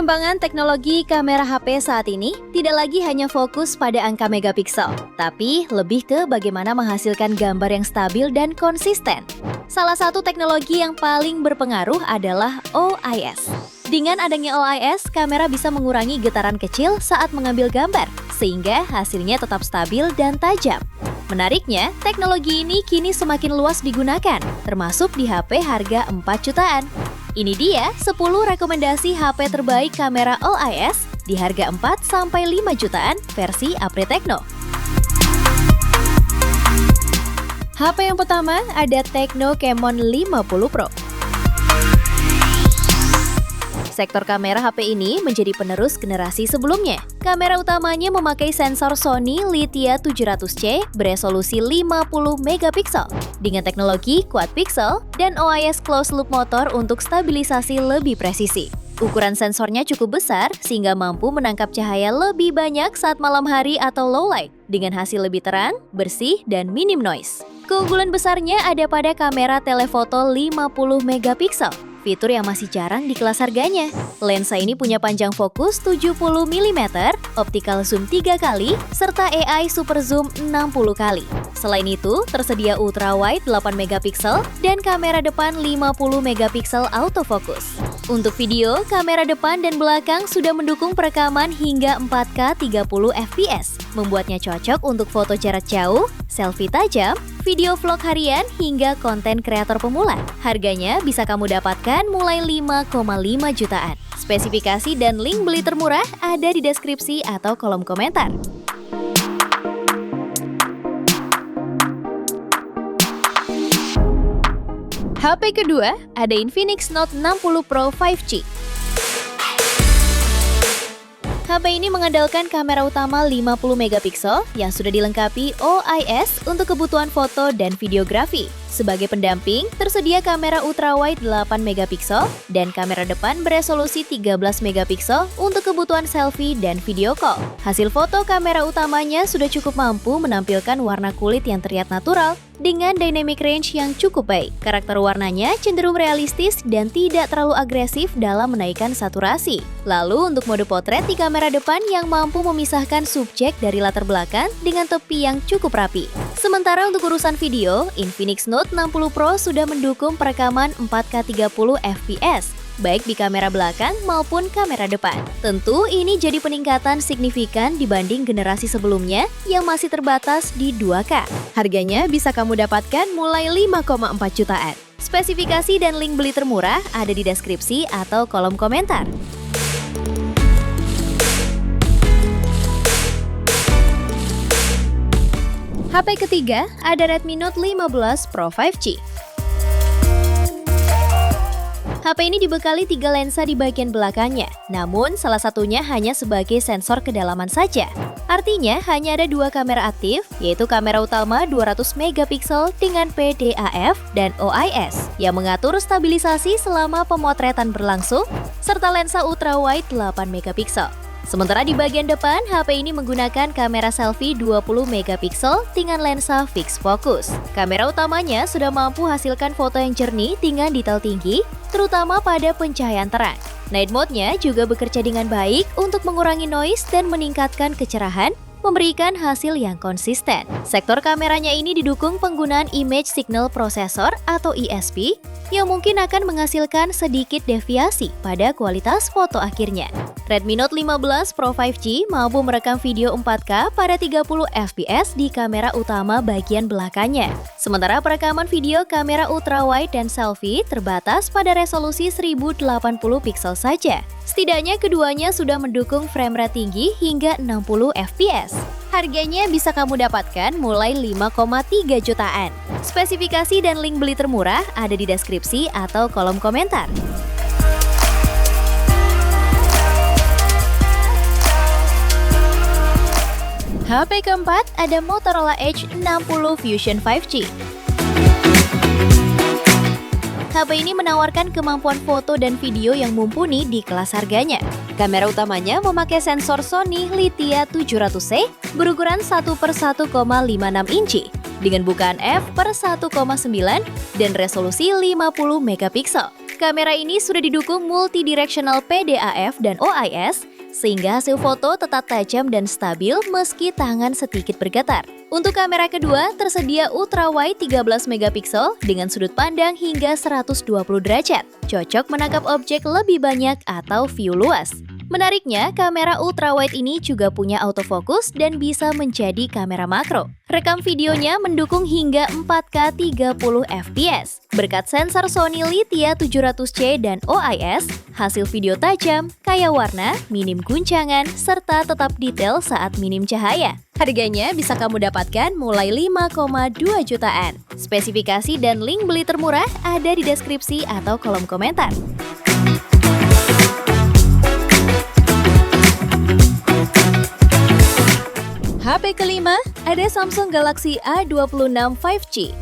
Perkembangan teknologi kamera HP saat ini tidak lagi hanya fokus pada angka megapiksel, tapi lebih ke bagaimana menghasilkan gambar yang stabil dan konsisten. Salah satu teknologi yang paling berpengaruh adalah OIS. Dengan adanya OIS, kamera bisa mengurangi getaran kecil saat mengambil gambar, sehingga hasilnya tetap stabil dan tajam. Menariknya, teknologi ini kini semakin luas digunakan, termasuk di HP harga 4 jutaan. Ini dia 10 rekomendasi HP terbaik kamera OIS di harga 4-5 jutaan versi Apri Tecno. HP yang pertama ada Tecno Camon 50 Pro. Sektor kamera HP ini menjadi penerus generasi sebelumnya. Kamera utamanya memakai sensor Sony Lithia 700C beresolusi 50 megapiksel dengan teknologi quad pixel dan OIS closed loop motor untuk stabilisasi lebih presisi. Ukuran sensornya cukup besar sehingga mampu menangkap cahaya lebih banyak saat malam hari atau low light dengan hasil lebih terang, bersih, dan minim noise. Keunggulan besarnya ada pada kamera telefoto 50 megapiksel. Fitur yang masih jarang di kelas harganya. Lensa ini punya panjang fokus 70 mm, optical zoom 3 kali, serta AI super zoom 60 kali. Selain itu, tersedia ultra wide 8 megapiksel dan kamera depan 50 megapiksel autofocus. Untuk video, kamera depan dan belakang sudah mendukung perekaman hingga 4K 30 fps, membuatnya cocok untuk foto jarak jauh, selfie tajam, video vlog harian, hingga konten kreator pemula. Harganya bisa kamu dapatkan mulai 5,5 jutaan. Spesifikasi dan link beli termurah ada di deskripsi atau kolom komentar. HP kedua ada Infinix Note 60 Pro 5G. HP ini mengandalkan kamera utama 50 megapiksel yang sudah dilengkapi OIS untuk kebutuhan foto dan videografi. Sebagai pendamping, tersedia kamera ultrawide 8 megapiksel dan kamera depan beresolusi 13 megapiksel untuk kebutuhan selfie dan video call. Hasil foto kamera utamanya sudah cukup mampu menampilkan warna kulit yang terlihat natural dengan dynamic range yang cukup baik. Karakter warnanya cenderung realistis dan tidak terlalu agresif dalam menaikkan saturasi. Lalu untuk mode potret di kamera depan yang mampu memisahkan subjek dari latar belakang dengan tepi yang cukup rapi. Sementara untuk urusan video, Infinix Note 60 Pro sudah mendukung perekaman 4K 30 fps, baik di kamera belakang maupun kamera depan. Tentu ini jadi peningkatan signifikan dibanding generasi sebelumnya yang masih terbatas di 2K. Harganya bisa kamu dapatkan mulai 5,4 jutaan. Spesifikasi dan link beli termurah ada di deskripsi atau kolom komentar. HP ketiga ada Redmi Note 15 Pro 5G. HP ini dibekali 3 lensa di bagian belakangnya, namun salah satunya hanya sebagai sensor kedalaman saja. Artinya hanya ada 2 kamera aktif, yaitu kamera utama 200 megapiksel dengan PDAF dan OIS yang mengatur stabilisasi selama pemotretan berlangsung, serta lensa ultrawide 8 megapiksel. Sementara di bagian depan, HP ini menggunakan kamera selfie 20 megapiksel dengan lensa fixed focus. Kamera utamanya sudah mampu hasilkan foto yang jernih dengan detail tinggi, terutama pada pencahayaan terang. Night mode-nya juga bekerja dengan baik untuk mengurangi noise dan meningkatkan kecerahan, memberikan hasil yang konsisten. Sektor kameranya ini didukung penggunaan Image Signal Processor atau ISP yang mungkin akan menghasilkan sedikit deviasi pada kualitas foto akhirnya. Redmi Note 15 Pro 5G mampu merekam video 4K pada 30 fps di kamera utama bagian belakangnya. Sementara perekaman video kamera ultrawide dan selfie terbatas pada resolusi 1080 piksel saja. Setidaknya keduanya sudah mendukung frame rate tinggi hingga 60 fps. Harganya bisa kamu dapatkan mulai 5,3 jutaan. Spesifikasi dan link beli termurah ada di deskripsi atau kolom komentar. HP keempat ada Motorola Edge 60 Fusion 5G. HP ini menawarkan kemampuan foto dan video yang mumpuni di kelas harganya. Kamera utamanya memakai sensor Sony Lithia 700C berukuran 1/1,56 inci dengan bukaan f/1,9 dan resolusi 50 megapiksel. Kamera ini sudah didukung multidirectional PDAF dan OIS, sehingga hasil foto tetap tajam dan stabil meski tangan sedikit bergetar. Untuk kamera kedua, tersedia ultrawide 13 megapiksel dengan sudut pandang hingga 120 derajat, cocok menangkap objek lebih banyak atau view luas. Menariknya, kamera ultrawide ini juga punya autofocus dan bisa menjadi kamera makro. Rekam videonya mendukung hingga 4K 30 fps. Berkat sensor Sony Lithia 700C dan OIS, hasil video tajam, kaya warna, minim guncangan, serta tetap detail saat minim cahaya. Harganya bisa kamu dapatkan mulai 5,2 jutaan. Spesifikasi dan link beli termurah ada di deskripsi atau kolom komentar. HP kelima, ada Samsung Galaxy A26 5G.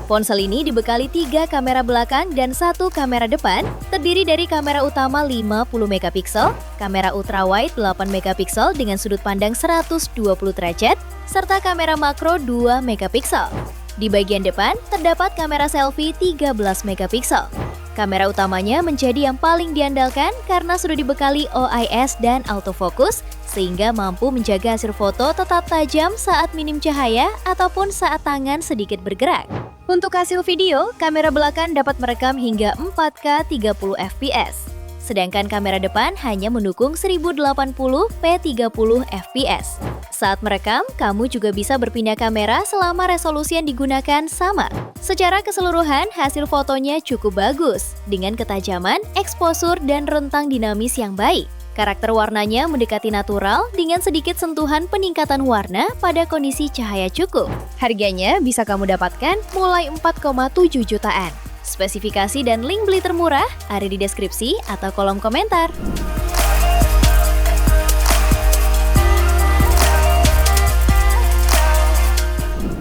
Ponsel ini dibekali 3 kamera belakang dan 1 kamera depan, terdiri dari kamera utama 50 megapiksel, kamera ultrawide 8 megapiksel dengan sudut pandang 120 derajat, serta kamera makro 2 megapiksel. Di bagian depan, terdapat kamera selfie 13 megapiksel. Kamera utamanya menjadi yang paling diandalkan karena sudah dibekali OIS dan autofocus, sehingga mampu menjaga hasil foto tetap tajam saat minim cahaya ataupun saat tangan sedikit bergerak. Untuk hasil video, kamera belakang dapat merekam hingga 4K 30 fps. Sedangkan kamera depan hanya mendukung 1080p 30 fps. Saat merekam, kamu juga bisa berpindah kamera selama resolusi yang digunakan sama. Secara keseluruhan, hasil fotonya cukup bagus, dengan ketajaman, exposure, dan rentang dinamis yang baik. Karakter warnanya mendekati natural dengan sedikit sentuhan peningkatan warna pada kondisi cahaya cukup. Harganya bisa kamu dapatkan mulai 4,7 jutaan. Spesifikasi dan link beli termurah ada di deskripsi atau kolom komentar.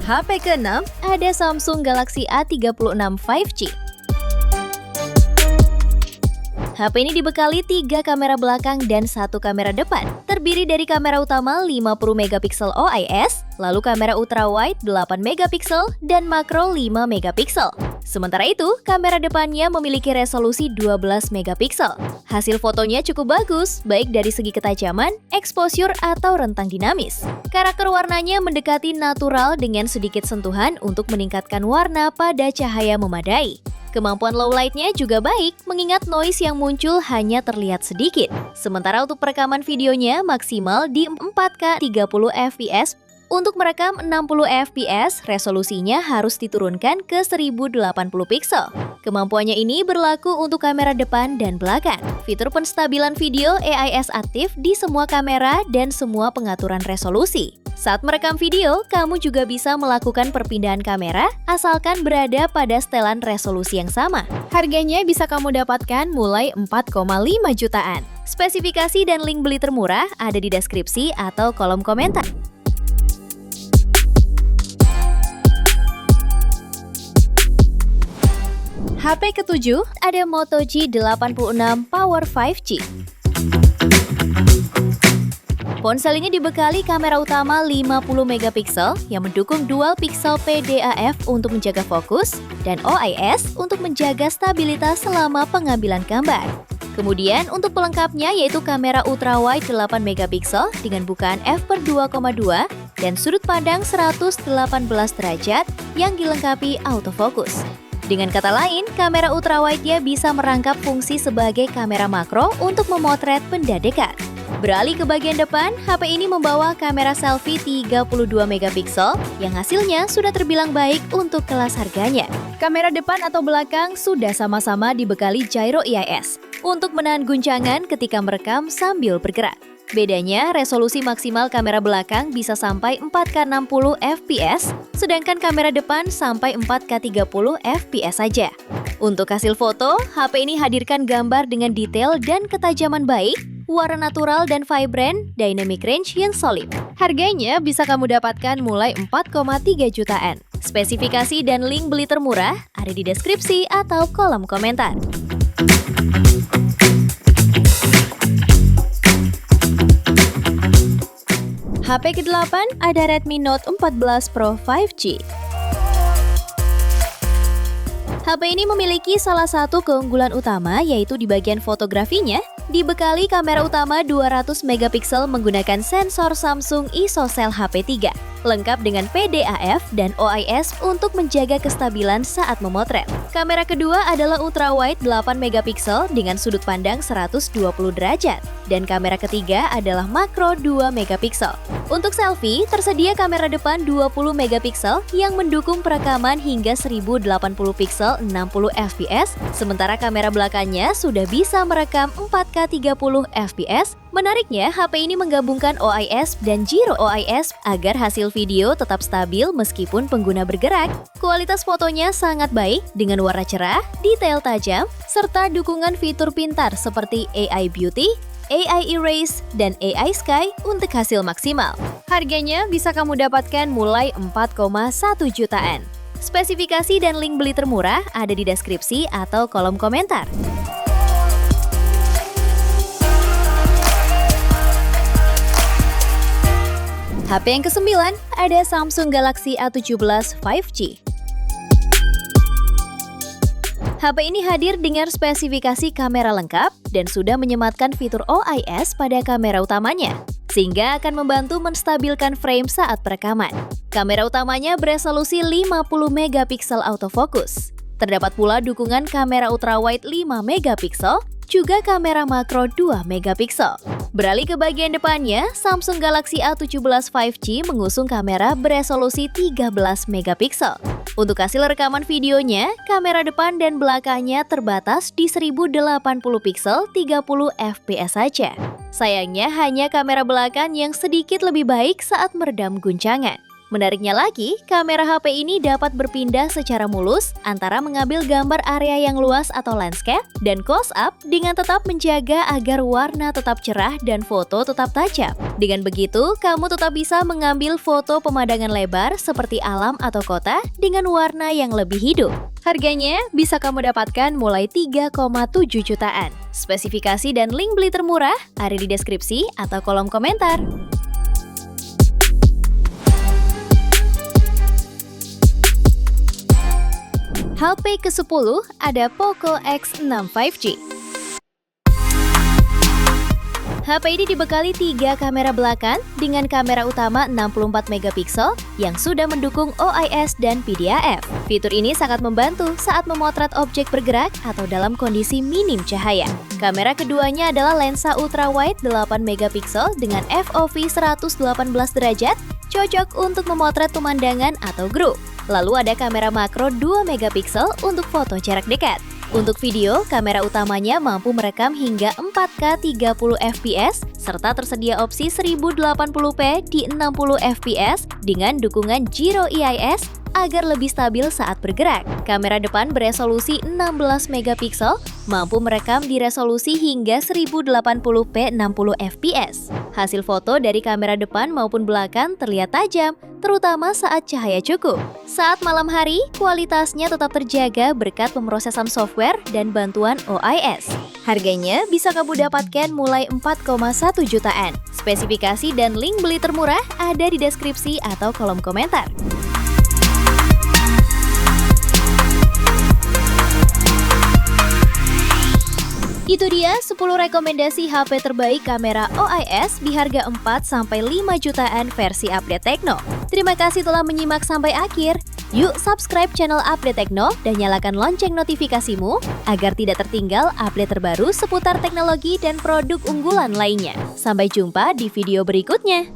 HP ke-6 ada Samsung Galaxy A36 5G. HP ini dibekali 3 kamera belakang dan 1 kamera depan, terdiri dari kamera utama 50 megapiksel OIS, lalu kamera ultrawide 8 megapiksel dan makro 5 megapiksel. Sementara itu, kamera depannya memiliki resolusi 12 megapiksel. Hasil fotonya cukup bagus, baik dari segi ketajaman, exposure, atau rentang dinamis. Karakter warnanya mendekati natural dengan sedikit sentuhan untuk meningkatkan warna pada cahaya memadai. Kemampuan low light-nya juga baik, mengingat noise yang muncul hanya terlihat sedikit. Sementara untuk perekaman videonya maksimal di 4K 30 fps. Untuk merekam 60 fps, resolusinya harus diturunkan ke 1080 piksel. Kemampuannya ini berlaku untuk kamera depan dan belakang. Fitur penstabilan video AIS aktif di semua kamera dan semua pengaturan resolusi. Saat merekam video, kamu juga bisa melakukan perpindahan kamera asalkan berada pada setelan resolusi yang sama. Harganya bisa kamu dapatkan mulai 4,5 jutaan. Spesifikasi dan link beli termurah ada di deskripsi atau kolom komentar. HP ke-7 ada Moto G86 Power 5G. Ponsel ini dibekali kamera utama 50 megapiksel yang mendukung dual pixel PDAF untuk menjaga fokus dan OIS untuk menjaga stabilitas selama pengambilan gambar. Kemudian untuk pelengkapnya yaitu kamera ultrawide 8 megapiksel dengan bukaan f/2,2 dan sudut pandang 118 derajat yang dilengkapi autofocus. Dengan kata lain, kamera ultrawide-nya bisa merangkap fungsi sebagai kamera makro untuk memotret benda dekat. Beralih ke bagian depan, HP ini membawa kamera selfie 32 megapiksel yang hasilnya sudah terbilang baik untuk kelas harganya. Kamera depan atau belakang sudah sama-sama dibekali gyro EIS untuk menahan guncangan ketika merekam sambil bergerak. Bedanya, resolusi maksimal kamera belakang bisa sampai 4K 60 fps, sedangkan kamera depan sampai 4K 30 fps saja. Untuk hasil foto, HP ini hadirkan gambar dengan detail dan ketajaman baik, warna natural dan vibrant, dynamic range yang solid. Harganya bisa kamu dapatkan mulai 4,3 jutaan. Spesifikasi dan link beli termurah ada di deskripsi atau kolom komentar. HP ke-8 ada Redmi Note 14 Pro 5G. HP ini memiliki salah satu keunggulan utama yaitu di bagian fotografinya, dibekali kamera utama 200 megapiksel menggunakan sensor Samsung ISOCELL HP3, lengkap dengan PDAF dan OIS untuk menjaga kestabilan saat memotret. Kamera kedua adalah ultrawide 8 megapiksel dengan sudut pandang 120 derajat, dan kamera ketiga adalah makro 2 megapiksel. Untuk selfie, tersedia kamera depan 20 megapiksel yang mendukung perekaman hingga 1080 piksel 60 fps, sementara kamera belakangnya sudah bisa merekam 4K 30 fps. Menariknya, HP ini menggabungkan OIS dan Gyro OIS agar hasil video tetap stabil meskipun pengguna bergerak. Kualitas fotonya sangat baik dengan warna cerah, detail tajam, serta dukungan fitur pintar seperti AI Beauty, AI Erase, dan AI Sky untuk hasil maksimal. Harganya bisa kamu dapatkan mulai 4,1 jutaan. Spesifikasi dan link beli termurah ada di deskripsi atau kolom komentar. HP yang ke-9 ada Samsung Galaxy A17 5G. HP ini hadir dengan spesifikasi kamera lengkap dan sudah menyematkan fitur OIS pada kamera utamanya, sehingga akan membantu menstabilkan frame saat perekaman. Kamera utamanya beresolusi 50 megapiksel autofocus. Terdapat pula dukungan kamera ultrawide 5 megapiksel, juga kamera makro 2 megapiksel. Beralih ke bagian depannya, Samsung Galaxy A17 5G mengusung kamera beresolusi 13 megapiksel. Untuk hasil rekaman videonya, kamera depan dan belakangnya terbatas di 1080 piksel 30 fps saja. Sayangnya hanya kamera belakang yang sedikit lebih baik saat meredam guncangan. Menariknya lagi, kamera HP ini dapat berpindah secara mulus antara mengambil gambar area yang luas atau landscape dan close up dengan tetap menjaga agar warna tetap cerah dan foto tetap tajam. Dengan begitu, kamu tetap bisa mengambil foto pemandangan lebar seperti alam atau kota dengan warna yang lebih hidup. Harganya bisa kamu dapatkan mulai 3,7 jutaan. Spesifikasi dan link beli termurah ada di deskripsi atau kolom komentar. HP ke-10 ada Poco X6 5G. HP ini dibekali 3 kamera belakang dengan kamera utama 64 megapiksel yang sudah mendukung OIS dan PDAF. Fitur ini sangat membantu saat memotret objek bergerak atau dalam kondisi minim cahaya. Kamera keduanya adalah lensa ultrawide 8 megapiksel dengan FOV 118 derajat, cocok untuk memotret pemandangan atau grup. Lalu ada kamera makro 2 megapiksel untuk foto jarak dekat. Untuk video, kamera utamanya mampu merekam hingga 4K 30 fps serta tersedia opsi 1080p di 60 fps dengan dukungan Gyro EIS agar lebih stabil saat bergerak. Kamera depan beresolusi 16 megapiksel mampu merekam di resolusi hingga 1080p 60 fps. Hasil foto dari kamera depan maupun belakang terlihat tajam, terutama saat cahaya cukup. Saat malam hari, kualitasnya tetap terjaga berkat pemrosesan software dan bantuan OIS. Harganya bisa kamu dapatkan mulai 4,1 jutaan. Spesifikasi dan link beli termurah ada di deskripsi atau kolom komentar. Itu dia 10 rekomendasi HP terbaik kamera OIS di harga 4-5 jutaan versi Update Tekno. Terima kasih telah menyimak sampai akhir. Yuk subscribe channel Update Tekno dan nyalakan lonceng notifikasimu agar tidak tertinggal update terbaru seputar teknologi dan produk unggulan lainnya. Sampai jumpa di video berikutnya.